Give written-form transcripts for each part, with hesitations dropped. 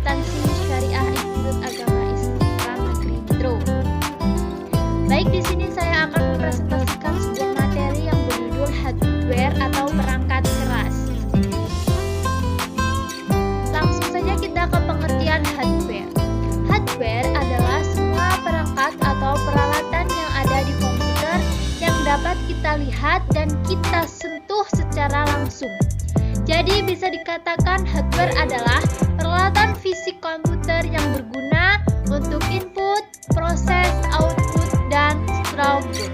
akuntansi syariah Institut Agama Islam Negeri Metro. Baik, di sini saya akan mempresentasikan sebuah materi yang berjudul hardware atau perangkat keras. Langsung saja kita ke pengertian hardware. Hardware adalah semua perangkat atau peralatan yang ada di komputer yang dapat kita lihat dan kita sentuh secara langsung. Jadi bisa dikatakan hardware adalah peralatan fisik komputer yang berguna untuk input, proses, output, dan throughput.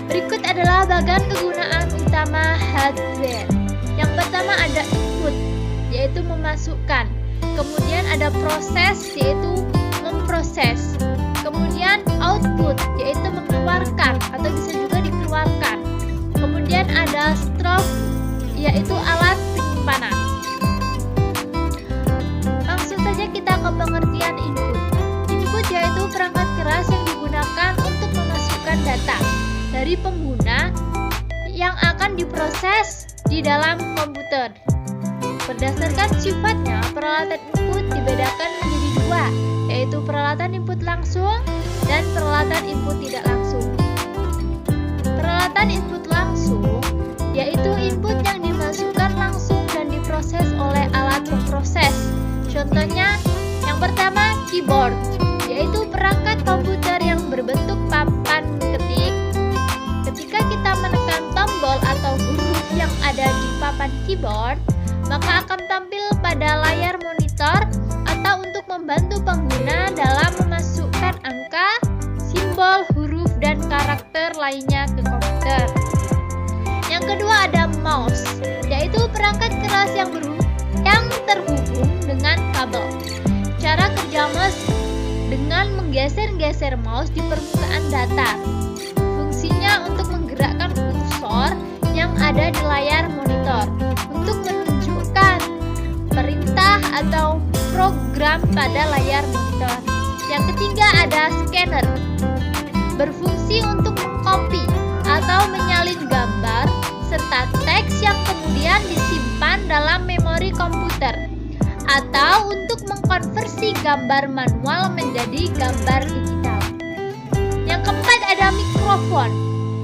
Berikut adalah bagian kegunaan utama hardware. Yang pertama ada input, yaitu memasukkan. Kemudian ada proses, yaitu memproses. Kemudian output, yaitu mengeluarkan atau bisa juga dikeluarkan. Kemudian ada stroke, yaitu alat penyimpanan. Langsung saja kita ke pengertian input. Input yaitu perangkat keras yang digunakan untuk memasukkan data dari pengguna yang akan diproses di dalam komputer. Berdasarkan sifatnya, peralatan input dibedakan menjadi dua, yaitu peralatan input langsung dan peralatan input tidak langsung. Peralatan input langsung yaitu input yang dimasukkan langsung dan diproses oleh alat pemproses. Contohnya, yang pertama keyboard, yaitu perangkat komputer yang berbentuk papan ketik. Ketika kita menekan tombol atau huruf yang ada di papan keyboard, maka akan tampil pada layar monitor atau untuk membantu pengguna dalam memasukkan angka, simbol, huruf, dan karakter lainnya ke komputer. Yang kedua ada mouse, yaitu perangkat keras yang terhubung dengan kabel. Cara kerja mouse dengan menggeser-geser mouse di permukaan datar. Fungsinya untuk menggerakkan kursor yang ada di layar monitor untuk menunjukkan perintah atau program pada layar monitor. Yang ketiga ada scanner, berfungsi untuk mengcopy atau menyalin gambar serta teks yang kemudian disimpan dalam memori komputer atau untuk mengkonversi gambar manual menjadi gambar digital. Yang keempat ada mikrofon,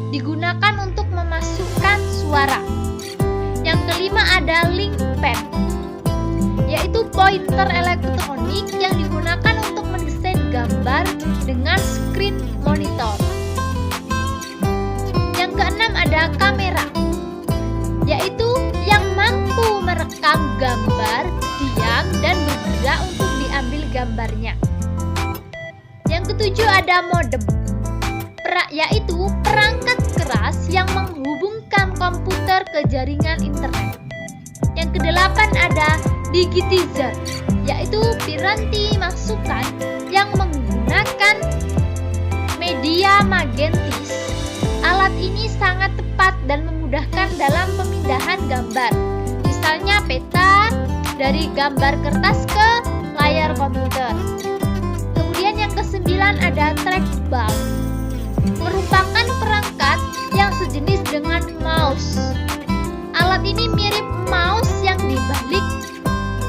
digunakan untuk memasukkan suara. Yang kelima ada link pad, yaitu pointer elektronik yang digunakan untuk mendesain gambar dengan screen monitor. Yang keenam ada kamera, yaitu yang mampu merekam gambar diam dan bergerak untuk diambil gambarnya. Yang ketujuh ada modem, yaitu perangkat keras yang menghubungkan komputer ke jaringan internet. Yang kedelapan ada digitizer, yaitu piranti masukan yang menggunakan media magnetis. Alat ini sangat tepat dan memudahkan dalam pemindahan gambar, misalnya peta dari gambar kertas ke layar komputer. Kemudian yang kesembilan ada trackball, merupakan perangkat yang sejenis dengan mouse. Alat ini mirip mouse yang dibalik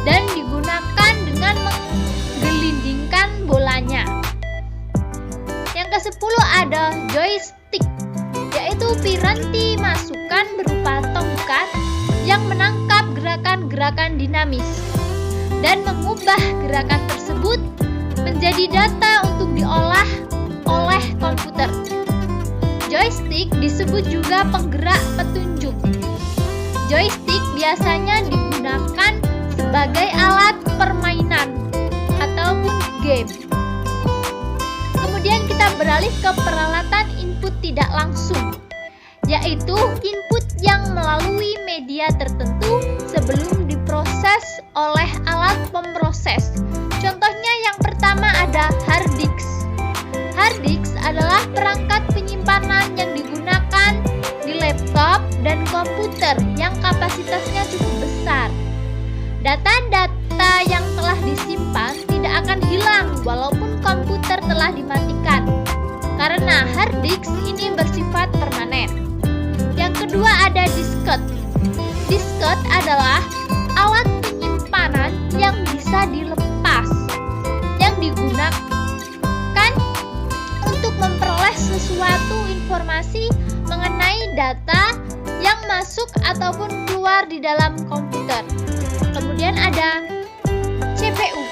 dan digunakan dengan menggelindingkan bolanya. Yang kesepuluh ada joystick, yaitu piranti masukan berupa tongkat yang menangkap gerakan-gerakan dinamis dan mengubah gerakan tersebut menjadi data untuk diolah oleh komputer. Joystick disebut juga penggerak petunjuk. Joystick biasanya digunakan sebagai alat permainan ataupun game. Kemudian kita beralih ke peralatan input tidak langsung, yaitu input yang melalui media tertentu sebelum diproses oleh alat pemproses. Contohnya yang pertama ada hard disk. Hard disk adalah perangkat penyimpanan yang digunakan di laptop dan komputer yang kapasitasnya cukup besar. Data-data yang telah disimpan tidak akan hilang walaupun komputer telah dimatikan, karena hard disk ini bersifat permanen. Yang kedua ada disket. Disket adalah alat penyimpanan informasi mengenai data yang masuk ataupun keluar di dalam komputer. Kemudian ada CPU.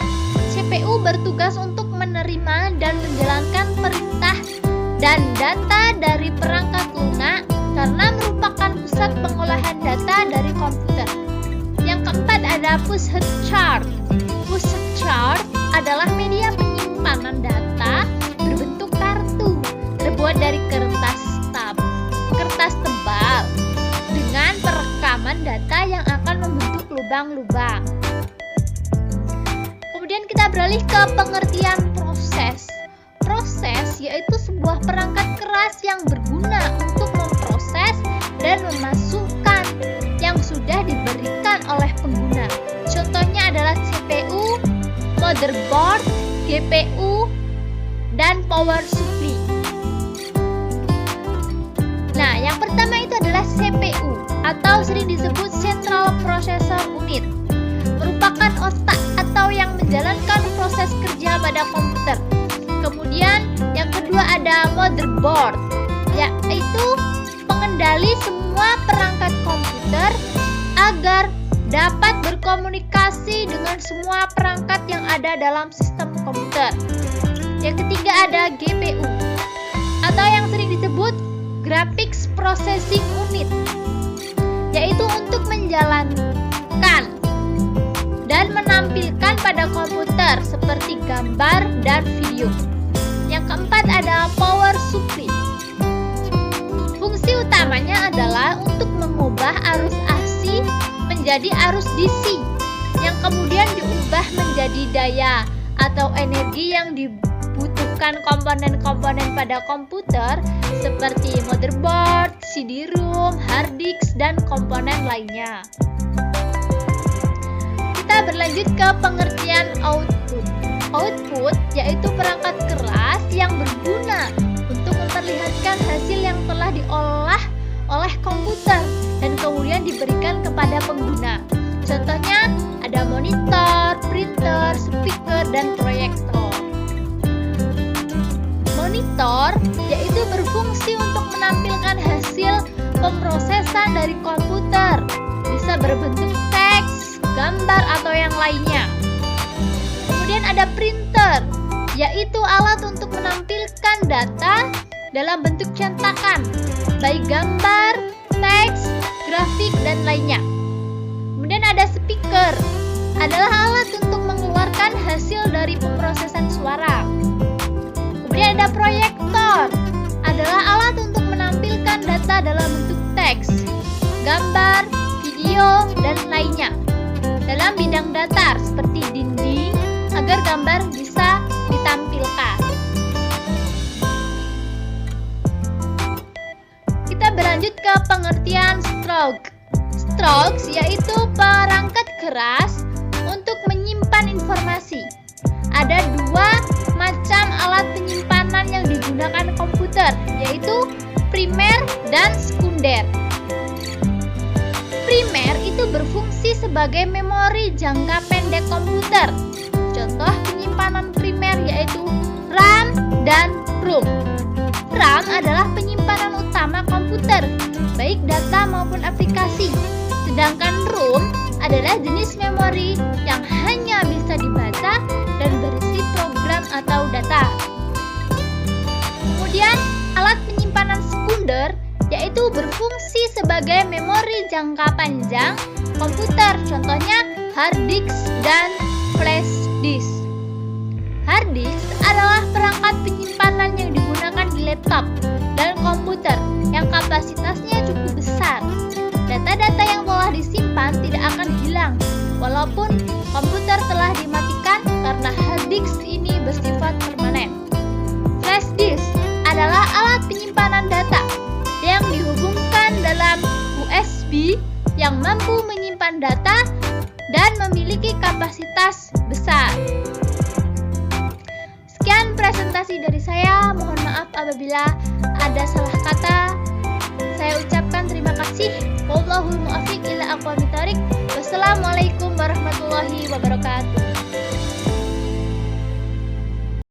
CPU bertugas untuk menerima dan menjalankan perintah dan data dari perangkat lunak karena merupakan pusat pengolahan data dari komputer. Yang keempat ada pusat chart. Pusat chart adalah media penyimpanan data berbentuk kartu terbuat dari kertas tebal dengan perekaman data yang akan membentuk lubang-lubang. Kemudian kita beralih ke pengertian proses. Proses yaitu sebuah perangkat keras yang berguna untuk memproses dan memasukkan yang sudah diberikan oleh pengguna. Contohnya adalah CPU, motherboard, GPU, dan power supply. Nah, yang pertama itu adalah CPU atau sering disebut Central Processor Unit. Merupakan otak atau yang menjalankan proses kerja pada komputer. Kemudian yang kedua ada motherboard, yaitu pengendali semua perangkat komputer agar dapat berkomunikasi dengan semua perangkat yang ada dalam sistem komputer. Yang ketiga ada GPU atau yang sering disebut Graphics Processing Unit, yaitu untuk menjalankan dan menampilkan pada komputer seperti gambar dan video. Yang keempat ada power supply. Fungsi utamanya adalah untuk mengubah arus AC menjadi arus DC yang kemudian diubah menjadi daya atau energi yang dibutuhkan komponen-komponen pada komputer seperti motherboard, CD-ROM, hard disk, dan komponen lainnya. Kita berlanjut ke pengertian output. Output yaitu perangkat keras yang berguna untuk memperlihatkan hasil yang telah diolah oleh komputer dan kemudian diberikan kepada pengguna. Contohnya ada monitor, printer, speaker, dan proyektor. Monitor yaitu berfungsi untuk menampilkan hasil pemrosesan dari komputer, bisa berbentuk teks, gambar, atau yang lainnya. Kemudian ada printer, yaitu alat untuk menampilkan data dalam bentuk cetakan, baik gambar, teks, grafik, dan lainnya. Kemudian ada speaker, adalah alat untuk mengeluarkan hasil dari pemrosesan suara. Kemudian ada proyektor, adalah alat untuk menampilkan data dalam bentuk teks, gambar, video, dan lainnya dalam bidang datar seperti dinding agar gambar bisa ditampilkan. Kita berlanjut ke pengertian stroke. Strokes yaitu perangkat keras untuk menyimpan informasi. Ada dua macam alat penyimpanan yang digunakan komputer, yaitu primer dan sekunder. Primer itu berfungsi sebagai memori jangka pendek komputer. Contoh penyimpanan primer yaitu RAM dan ROM. RAM adalah penyimpanan utama komputer, baik data maupun aplikasi. Sedangkan ROM adalah jenis memori yang hanya bisa dibaca dan berisi program atau data. Kemudian alat penyimpanan sekunder yaitu berfungsi sebagai memori jangka panjang komputer, contohnya hard disk dan flash disk. Hard disk adalah perangkat penyimpanan yang digunakan di laptop dan komputer yang kapasitasnya cukup besar. Data-data yang telah disimpan tidak akan hilang walaupun komputer telah dimatikan karena hard disk ini bersifat permanen. Flash disk adalah alat penyimpanan data yang dihubungkan dalam USB yang mampu menyimpan data dan memiliki kapasitas besar. Sekian presentasi dari saya, mohon maaf apabila ada salah kata. Saya ucapkan terima kasih. Wallahul muwaffiq ila aqwamit thoriq. Wassalamualaikum warahmatullahi wabarakatuh.